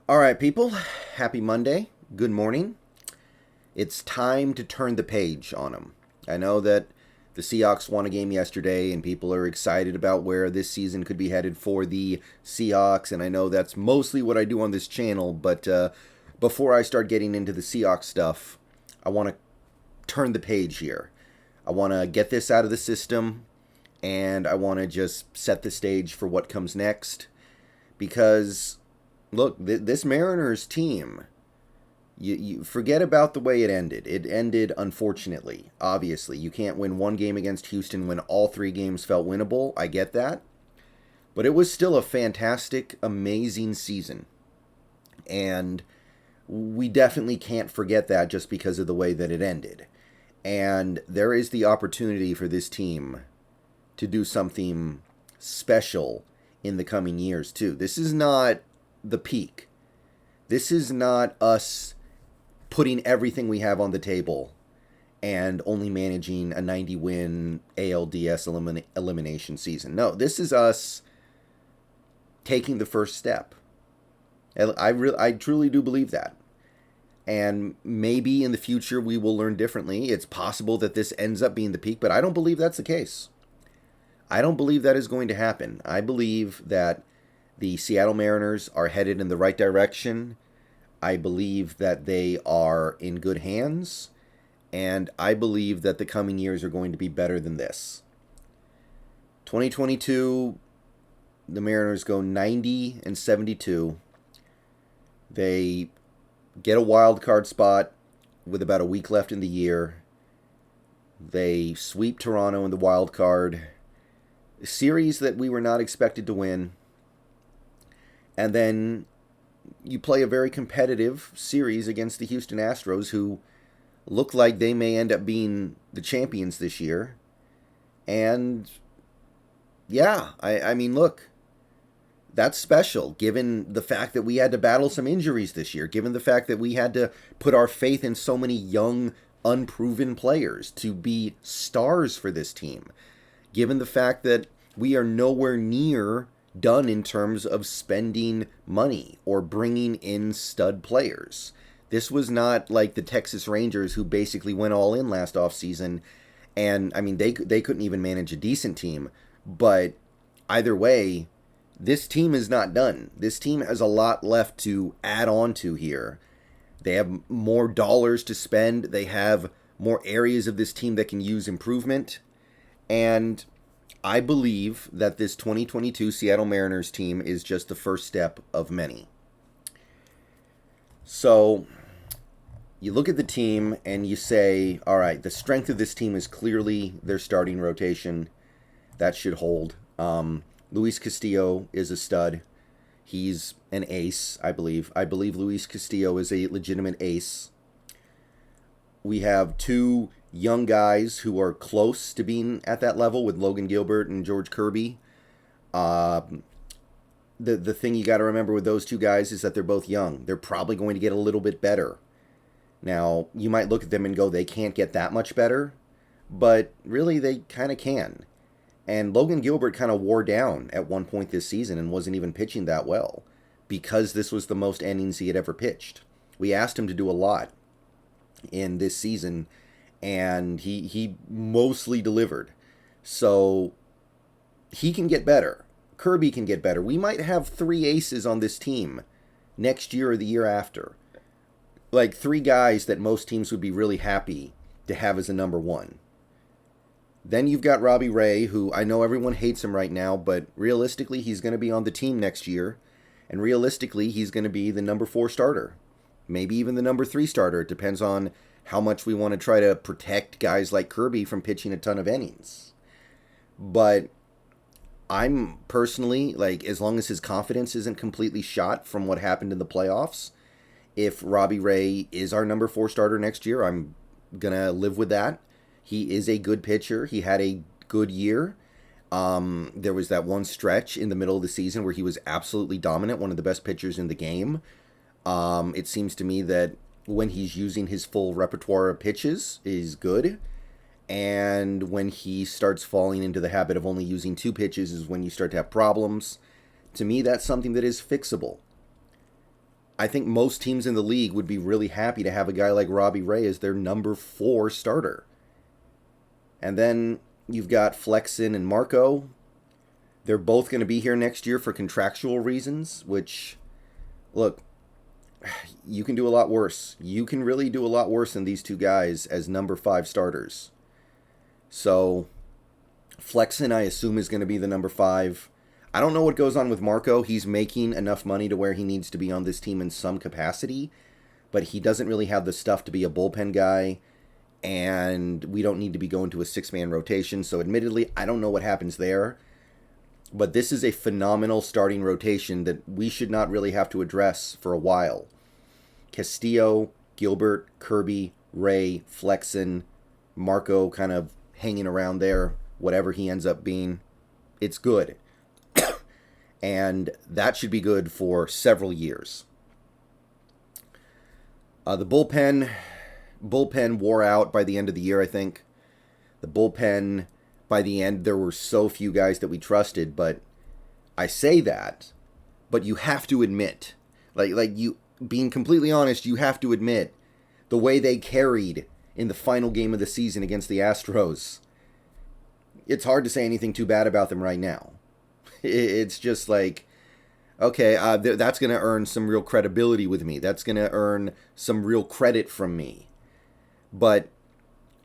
All right, people. Happy Monday. Good morning. It's time to turn the page on them. I know that the Seahawks won a game yesterday, and people are excited about where this season could be headed for the Seahawks, and I know that's mostly what I do on this channel, but before I start getting into the Seahawks stuff, I want to turn the page here. I want to get this out of the system, and I want to just set the stage for what comes next, because look, this Mariners team, you forget about the way it ended. It ended, unfortunately. Obviously, you can't win one game against Houston when all three games felt winnable. I get that. But it was still a fantastic, amazing season. And we definitely can't forget that just because of the way that it ended. And there is the opportunity for this team to do something special in the coming years, too. This is not the peak. This is not us putting everything we have on the table and only managing a 90-win ALDS elimination season. No, this is us taking the first step. I truly do believe that. And maybe in the future we will learn differently. It's possible that this ends up being the peak, but I don't believe that's the case. I don't believe that is going to happen. I believe that the Seattle Mariners are headed in the right direction. I believe that they are in good hands, and I believe that the coming years are going to be better than this. 2022, the Mariners go 90-72. They get a wild card spot with about a week left in the year. They sweep Toronto in the wild card, a series that we were not expected to win. And then you play a very competitive series against the Houston Astros, who look like they may end up being the champions this year. And yeah, I mean, look, that's special given the fact that we had to battle some injuries this year, given the fact that we had to put our faith in so many young, unproven players to be stars for this team, given the fact that we are nowhere near done in terms of spending money or bringing in stud players. This was not like the Texas Rangers, who basically went all in last offseason, and I mean they couldn't even manage a decent team. But either way, this team is not done. This team has a lot left to add on to here. They have more dollars to spend. They have more areas of this team that can use improvement. And I believe that this 2022 Seattle Mariners team is just the first step of many. So you look at the team and you say, all right, the strength of this team is clearly their starting rotation. That should hold. Luis Castillo is a stud. He's an ace, I believe. I believe Luis Castillo is a legitimate ace. We have two young guys who are close to being at that level with Logan Gilbert and George Kirby. The thing you got to remember with those two guys is that they're both young. They're probably going to get a little bit better. Now, you might look at them and go, they can't get that much better, but really they kind of can. And Logan Gilbert kind of wore down at one point this season and wasn't even pitching that well because this was the most innings he had ever pitched. We asked him to do a lot in this season, and he mostly delivered. So he can get better. Kirby can get better. We might have three aces on this team next year or the year after. Like three guys that most teams would be really happy to have as a number one. Then you've got Robbie Ray, who I know everyone hates him right now, but realistically he's going to be on the team next year. And realistically he's going to be the number 4 starter. Maybe even the number 3 starter. It depends on how much we want to try to protect guys like Kirby from pitching a ton of innings. But I'm personally, like, as long as his confidence isn't completely shot from what happened in the playoffs, if Robbie Ray is our number 4 starter next year, I'm going to live with that. He is a good pitcher. He had a good year. There was that one stretch in the middle of the season where he was absolutely dominant, one of the best pitchers in the game. It seems to me that when he's using his full repertoire of pitches is good. And when he starts falling into the habit of only using 2 pitches is when you start to have problems. To me, that's something that is fixable. I think most teams in the league would be really happy to have a guy like Robbie Ray as their number 4 starter. And then you've got Flexen and Marco. They're both going to be here next year for contractual reasons, which, look, you can do a lot worse. You can really do a lot worse than these two guys as number 5 starters. So, Flexen, I assume, is going to be the number 5. I don't know what goes on with Marco. He's making enough money to where he needs to be on this team in some capacity, but he doesn't really have the stuff to be a bullpen guy, and we don't need to be going to a 6-man rotation. So, admittedly, I don't know what happens there. But this is a phenomenal starting rotation that we should not really have to address for a while. Castillo, Gilbert, Kirby, Ray, Flexen, Marco kind of hanging around there, whatever he ends up being. It's good. And that should be good for several years. The bullpen wore out by the end of the year, I think. The bullpen, by the end, there were so few guys that we trusted, but I say that, but you have to admit, like you, being completely honest, you have to admit the way they carried in the final game of the season against the Astros. It's hard to say anything too bad about them right now. It's just like, okay, that's going to earn some real credibility with me. That's going to earn some real credit from me. But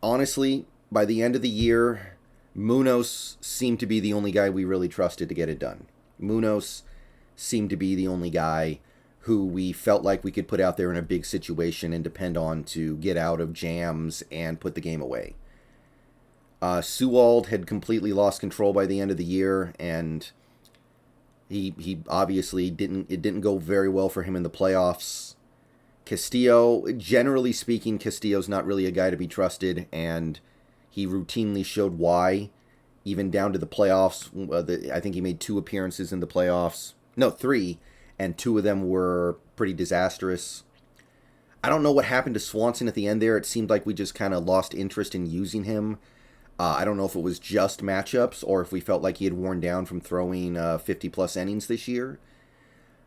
honestly, by the end of the year, Munoz seemed to be the only guy we really trusted to get it done. Munoz seemed to be the only guy who we felt like we could put out there in a big situation and depend on to get out of jams and put the game away. Sewald had completely lost control by the end of the year, and he obviously didn't go very well for him in the playoffs. Castillo, generally speaking, Castillo's not really a guy to be trusted, and he routinely showed why, even down to the playoffs. I think he made 2 appearances in the playoffs. No, 3, and 2 of them were pretty disastrous. I don't know what happened to Swanson at the end there. It seemed like we just kind of lost interest in using him. I don't know if it was just matchups or if we felt like he had worn down from throwing 50-plus innings this year.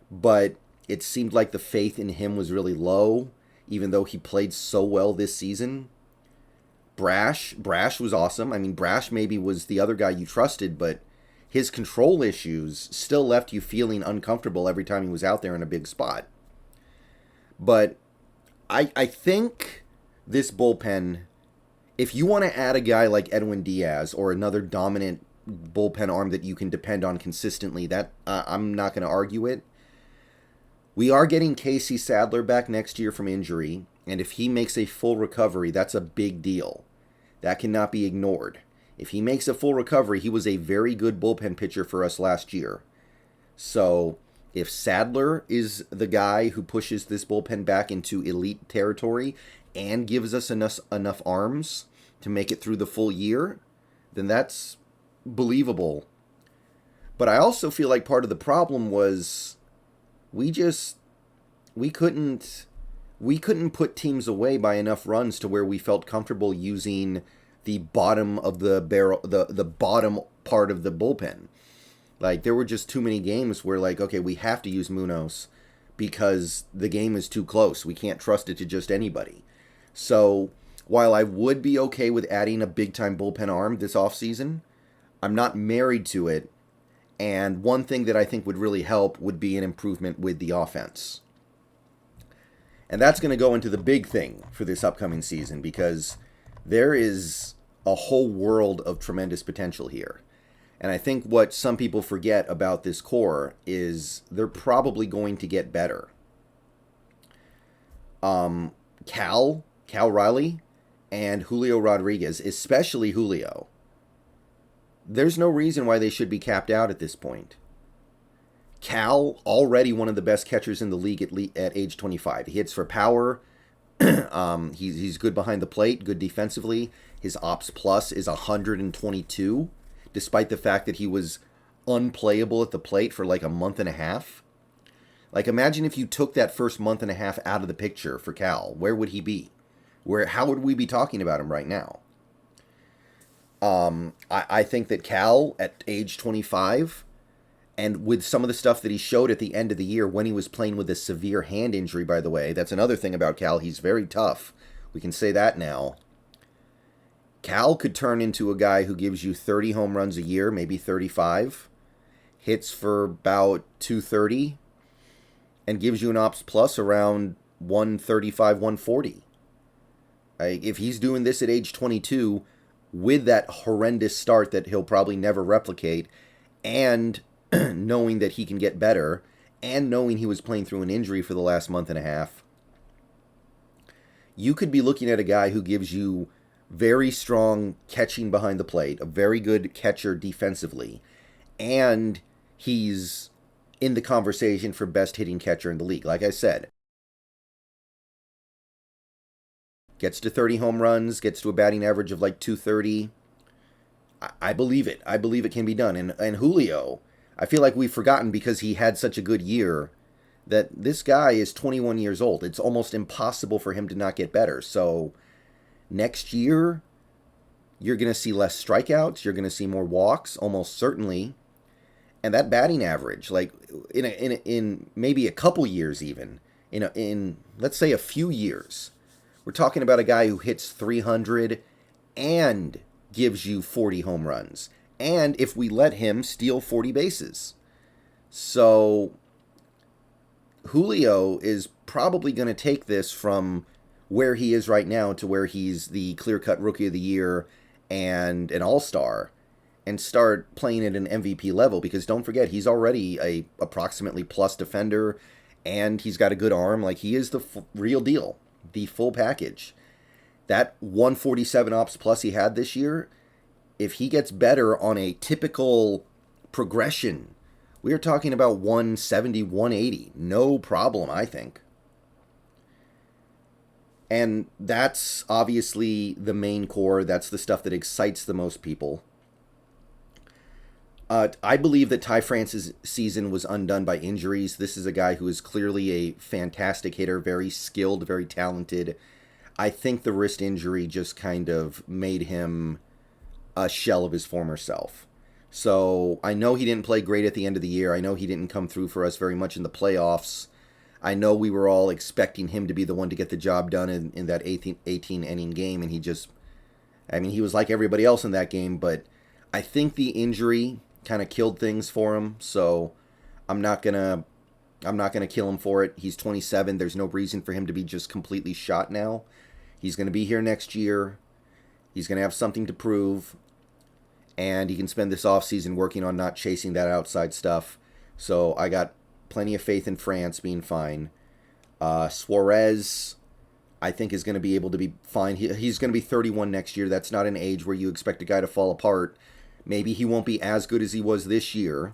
But it seemed like the faith in him was really low, even though he played so well this season. Brash was awesome. I mean, Brash maybe was the other guy you trusted, but his control issues still left you feeling uncomfortable every time he was out there in a big spot. But I think this bullpen, if you want to add a guy like Edwin Diaz or another dominant bullpen arm that you can depend on consistently, that I'm not going to argue it. We are getting Casey Sadler back next year from injury, and if he makes a full recovery, that's a big deal. That cannot be ignored. If he makes a full recovery, he was a very good bullpen pitcher for us last year. So if Sadler is the guy who pushes this bullpen back into elite territory and gives us enough arms to make it through the full year, then that's believable. But I also feel like part of the problem was we couldn't put teams away by enough runs to where we felt comfortable using the bottom of the barrel, the bottom part of the bullpen. Like, there were just too many games where, like, okay, we have to use Munoz because the game is too close. We can't trust it to just anybody. So while I would be okay with adding a big-time bullpen arm this offseason, I'm not married to it. And one thing that I think would really help would be an improvement with the offense. And that's going to go into the big thing for this upcoming season, because there is a whole world of tremendous potential here. And I think what some people forget about this core is they're probably going to get better. Cal Riley and Julio Rodriguez, especially Julio, there's no reason why they should be capped out at this point. Cal, already one of the best catchers in the league at age 25. He hits for power. He's good behind the plate, good defensively. His ops plus is 122, despite the fact that he was unplayable at the plate for like a month and a half. Like, imagine if you took that first month and a half out of the picture for Cal. Where would he be? How would we be talking about him right now? I think that Cal, at age 25, And with some of the stuff that he showed at the end of the year when he was playing with a severe hand injury, by the way, that's another thing about Cal. He's very tough. We can say that now. Cal could turn into a guy who gives you 30 home runs a year, maybe 35, hits for about 230, and gives you an ops plus around 135, 140. If he's doing this at age 22 with that horrendous start that he'll probably never replicate, and knowing that he can get better, and knowing he was playing through an injury for the last month and a half, you could be looking at a guy who gives you very strong catching behind the plate, a very good catcher defensively, and he's in the conversation for best hitting catcher in the league. Like I said, gets to 30 home runs, gets to a batting average of like 230. I believe it. I believe it can be done. And Julio, I feel like we've forgotten because he had such a good year that this guy is 21 years old. It's almost impossible for him to not get better. So next year, you're going to see less strikeouts. You're going to see more walks, almost certainly. And that batting average, like in maybe a couple years even, in let's say a few years, we're talking about a guy who hits 300 and gives you 40 home runs. And if we let him, steal 40 bases. So Julio is probably going to take this from where he is right now to where he's the clear-cut Rookie of the Year and an All-Star, and start playing at an MVP level, because don't forget, he's already a approximately plus defender, and he's got a good arm. Like, he is the real deal, the full package. That 147 ops plus he had this year, if he gets better on a typical progression, we are talking about 170, 180. No problem, I think. And that's obviously the main core. That's the stuff that excites the most people. I believe that Ty France's season was undone by injuries. This is a guy who is clearly a fantastic hitter, very skilled, very talented. I think the wrist injury just kind of made him a shell of his former self. So I know he didn't play great at the end of the year. I know he didn't come through for us very much in the playoffs. I know we were all expecting him to be the one to get the job done in that 18-inning game, and he was like everybody else in that game, but I think the injury kind of killed things for him, so I'm not gonna kill him for it. He's 27. There's no reason for him to be just completely shot now. He's going to be here next year. He's going to have something to prove, and he can spend this offseason working on not chasing that outside stuff. So I got plenty of faith in France being fine. Suarez, I think, is going to be able to be fine. He's going to be 31 next year. That's not an age where you expect a guy to fall apart. Maybe he won't be as good as he was this year,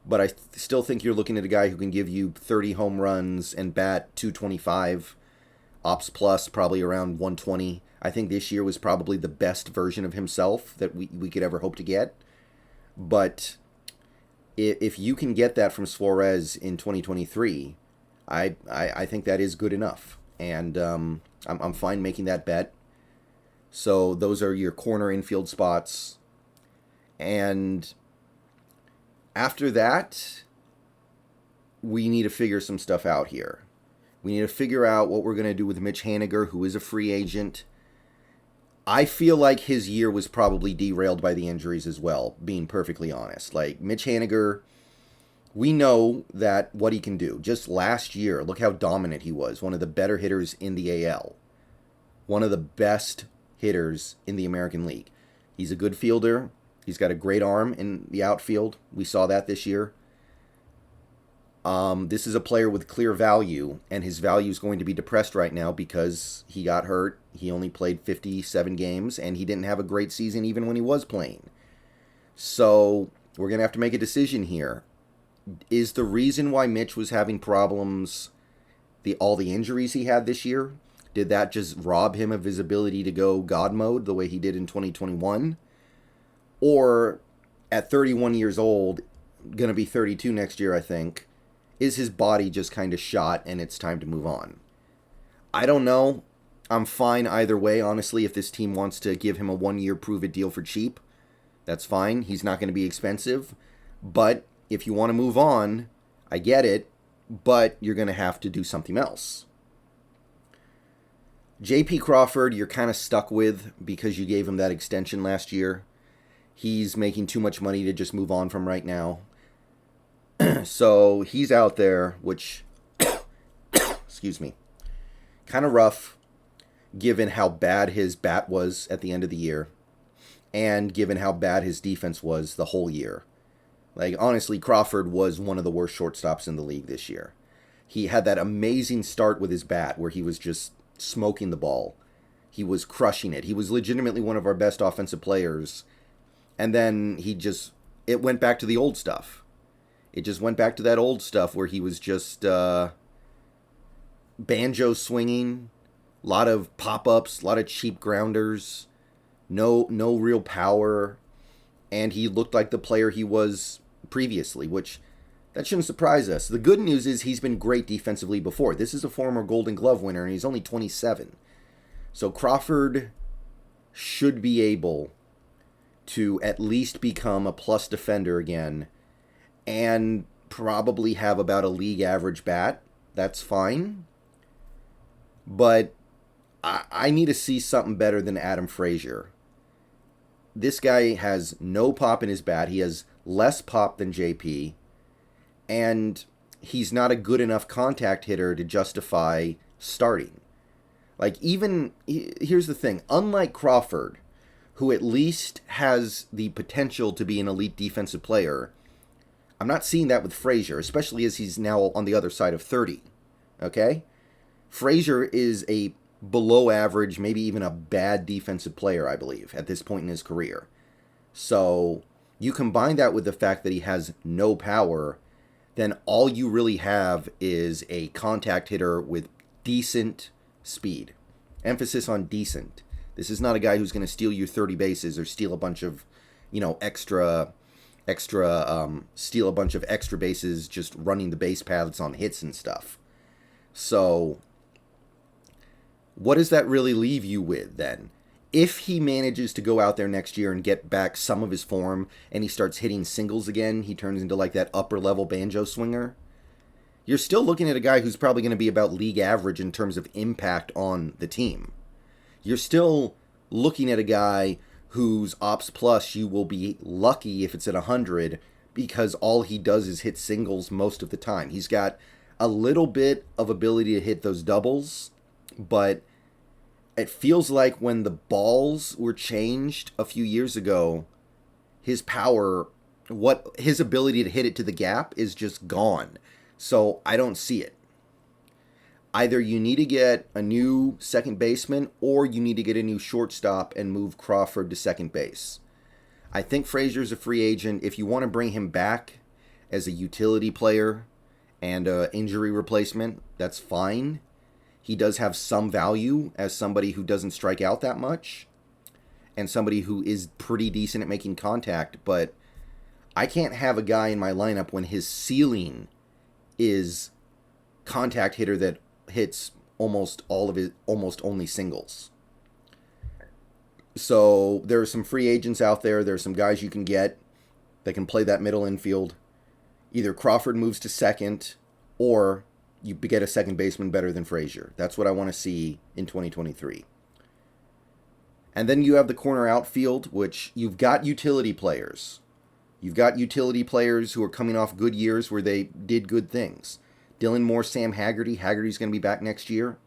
but I still think you're looking at a guy who can give you 30 home runs and bat 225, ops plus probably around 120. I think this year was probably the best version of himself that we could ever hope to get. But if you can get that from Suarez in 2023, I think that is good enough. And I'm fine making that bet. So those are your corner infield spots. And after that, we need to figure some stuff out here. We need to figure out what we're going to do with Mitch Haniger, who is a free agent. I feel like his year was probably derailed by the injuries as well, being perfectly honest. Like, Mitch Haniger, we know that what he can do. Just last year, look how dominant he was. One of the better hitters in the AL. One of the best hitters in the American League. He's a good fielder. He's got a great arm in the outfield. We saw that this year. This is a player with clear value, and his value is going to be depressed right now because he got hurt. He only played 57 games, and he didn't have a great season even when he was playing. So we're going to have to make a decision here. Is the reason why Mitch was having problems all the injuries he had this year? Did that just rob him of his ability to go God mode the way he did in 2021? Or at 31 years old, going to be 32 next year, I think, is his body just kind of shot and it's time to move on? I don't know. I'm fine either way, honestly. If this team wants to give him a 1-year prove-it deal for cheap, that's fine. He's not going to be expensive. But if you want to move on, I get it, but you're going to have to do something else. J.P. Crawford, you're kind of stuck with because you gave him that extension last year. He's making too much money to just move on from right now. So he's out there, which, excuse me, kind of rough given how bad his bat was at the end of the year and given how bad his defense was the whole year. Like, honestly, Crawford was one of the worst shortstops in the league this year. He had that amazing start with his bat where he was just smoking the ball. He was crushing it. He was legitimately one of our best offensive players. And then it went back to the old stuff. It just went back to that old stuff where he was just banjo swinging, a lot of pop-ups, a lot of cheap grounders, no real power, and he looked like the player he was previously, which that shouldn't surprise us. The good news is he's been great defensively before. This is a former Golden Glove winner, and he's only 27. So Crawford should be able to at least become a plus defender again and probably have about a league average bat. That's fine. But I need to see something better than Adam Frazier. This guy has no pop in his bat. He has less pop than JP. And he's not a good enough contact hitter to justify starting. Like, here's the thing. Unlike Crawford, who at least has the potential to be an elite defensive player, I'm not seeing that with Frazier, especially as he's now on the other side of 30. Okay? Frazier is a below average, maybe even a bad defensive player, I believe, at this point in his career. So you combine that with the fact that he has no power, then all you really have is a contact hitter with decent speed. Emphasis on decent. This is not a guy who's going to steal you 30 bases or steal a bunch of, steal a bunch of extra bases just running the base paths on hits and stuff. So what does that really leave you with then? If he manages to go out there next year and get back some of his form and he starts hitting singles again, he turns into like that upper level banjo swinger, you're still looking at a guy who's probably going to be about league average in terms of impact on the team. You're still looking at a guy whose ops plus you will be lucky if it's at 100 because all he does is hit singles most of the time. He's got a little bit of ability to hit those doubles, but it feels like when the balls were changed a few years ago, his power, his ability to hit it to the gap is just gone. So I don't see it. Either you need to get a new second baseman or you need to get a new shortstop and move Crawford to second base. I think Frazier's a free agent. If you want to bring him back as a utility player and an injury replacement, that's fine. He does have some value as somebody who doesn't strike out that much and somebody who is pretty decent at making contact, but I can't have a guy in my lineup when his ceiling is contact hitter that hits almost only singles. So there are some free agents out there. There are some guys you can get that can play that middle infield. Either Crawford moves to second or you get a second baseman better than Frazier. That's what I want to see in 2023. And then you have the corner outfield, which you've got utility players. You've got utility players who are coming off good years where they did good things. Dylan Moore, Sam Haggerty. Haggerty's going to be back next year.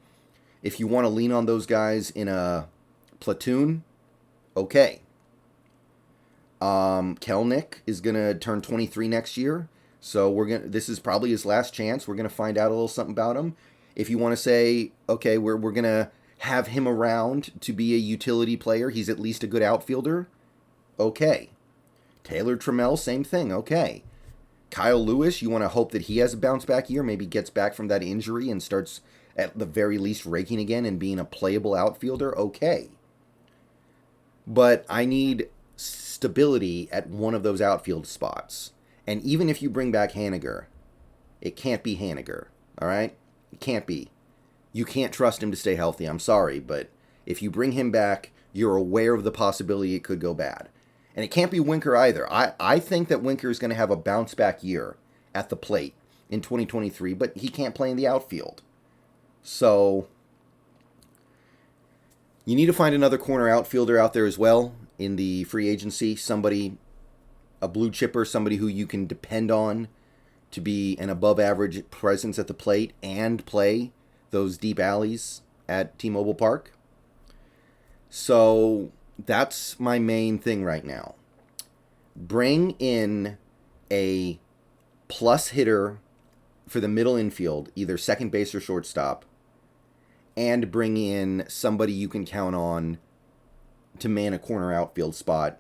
If you want to lean on those guys in a platoon, okay. Kelnick is going to turn 23 next year. So this is probably his last chance. We're going to find out a little something about him. If you want to say, okay, we're going to have him around to be a utility player, he's at least a good outfielder, okay. Taylor Trammell, same thing, okay. Kyle Lewis, you want to hope that he has a bounce back year, maybe gets back from that injury and starts at the very least raking again and being a playable outfielder, okay. But I need stability at one of those outfield spots. And even if you bring back Haniger, it can't be Haniger, all right? It can't be. You can't trust him to stay healthy. I'm sorry, but if you bring him back, you're aware of the possibility it could go bad. And it can't be Winker either. I think that Winker is going to have a bounce back year at the plate in 2023, but he can't play in the outfield. So you need to find another corner outfielder out there as well in the free agency. Somebody, a blue chipper, somebody who you can depend on to be an above average presence at the plate and play those deep alleys at T-Mobile Park. So that's my main thing right now. Bring in a plus hitter for the middle infield, either second base or shortstop, and bring in somebody you can count on to man a corner outfield spot.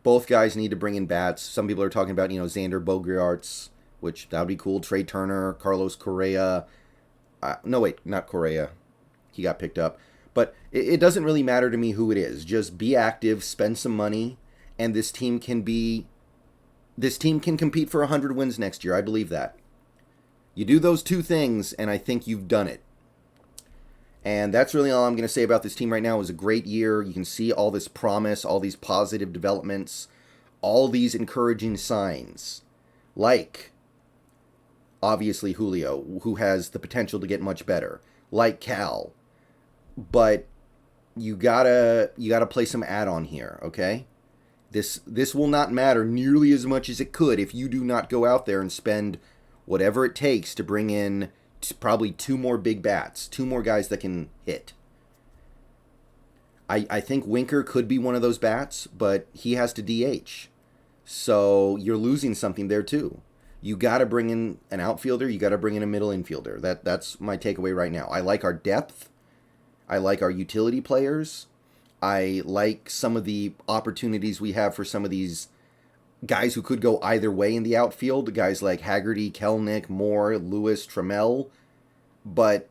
Both guys need to bring in bats. Some people are talking about, Xander Bogaerts, which that would be cool. Trey Turner, Carlos Correa. No, wait, not Correa. He got picked up. But it doesn't really matter to me who it is. Just be active, spend some money, and this team can compete for 100 wins next year. I believe that. You do those two things, and I think you've done it. And that's really all I'm going to say about this team right now. It was a great year. You can see all this promise, all these positive developments, all these encouraging signs. Like, obviously, Julio, who has the potential to get much better. Like Cal. But you gotta play some add-on here, okay? This will not matter nearly as much as it could if you do not go out there and spend whatever it takes to bring in probably 2 more big bats, 2 more guys that can hit. I think Winker could be one of those bats, but he has to DH. So you're losing something there too. You got to bring in an outfielder. You got to bring in a middle infielder. That's my takeaway right now. I like our depth. I like our utility players. I like some of the opportunities we have for some of these guys who could go either way in the outfield. Guys like Haggerty, Kelnick, Moore, Lewis, Trammell. But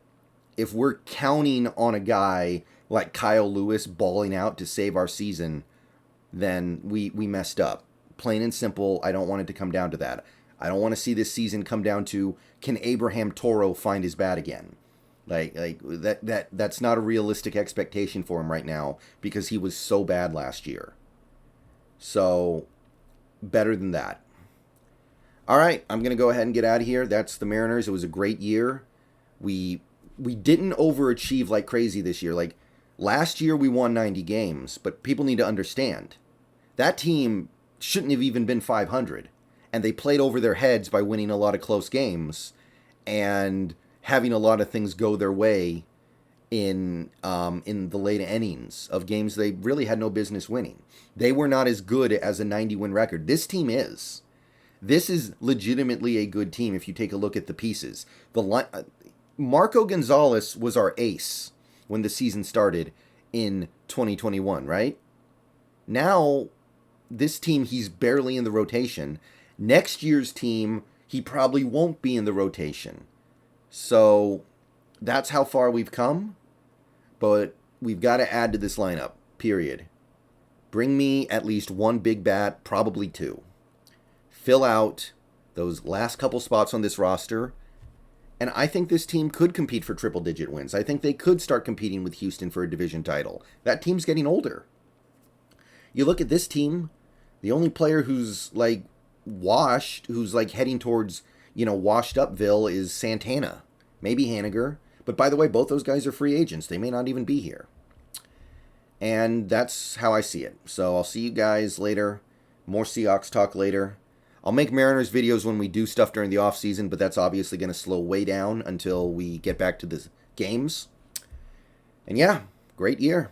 if we're counting on a guy like Kyle Lewis balling out to save our season, then we messed up. Plain and simple, I don't want it to come down to that. I don't want to see this season come down to, can Abraham Toro find his bat again? That's not a realistic expectation for him right now because he was so bad last year. So, better than that. All right, I'm going to go ahead and get out of here. That's the Mariners. It was a great year. We didn't overachieve like crazy this year. Like, last year we won 90 games, but people need to understand. That team shouldn't have even been 500. And they played over their heads by winning a lot of close games and having a lot of things go their way in the late innings of games they really had no business winning. They were not as good as a 90-win record. This team is. This is legitimately a good team if you take a look at the pieces. Marco Gonzalez was our ace when the season started in 2021, right? Now, this team, he's barely in the rotation. Next year's team, he probably won't be in the rotation. So, that's how far we've come. But we've got to add to this lineup, period. Bring me at least 1 big bat, probably 2. Fill out those last couple spots on this roster. And I think this team could compete for triple-digit wins. I think they could start competing with Houston for a division title. That team's getting older. You look at this team, the only player who's like washed, who's like heading towards, washed upville is Santana. Maybe Haniger. But by the way, both those guys are free agents. They may not even be here. And that's how I see it. So I'll see you guys later. More Seahawks talk later. I'll make Mariners videos when we do stuff during the offseason, but that's obviously going to slow way down until we get back to the games. And yeah, great year.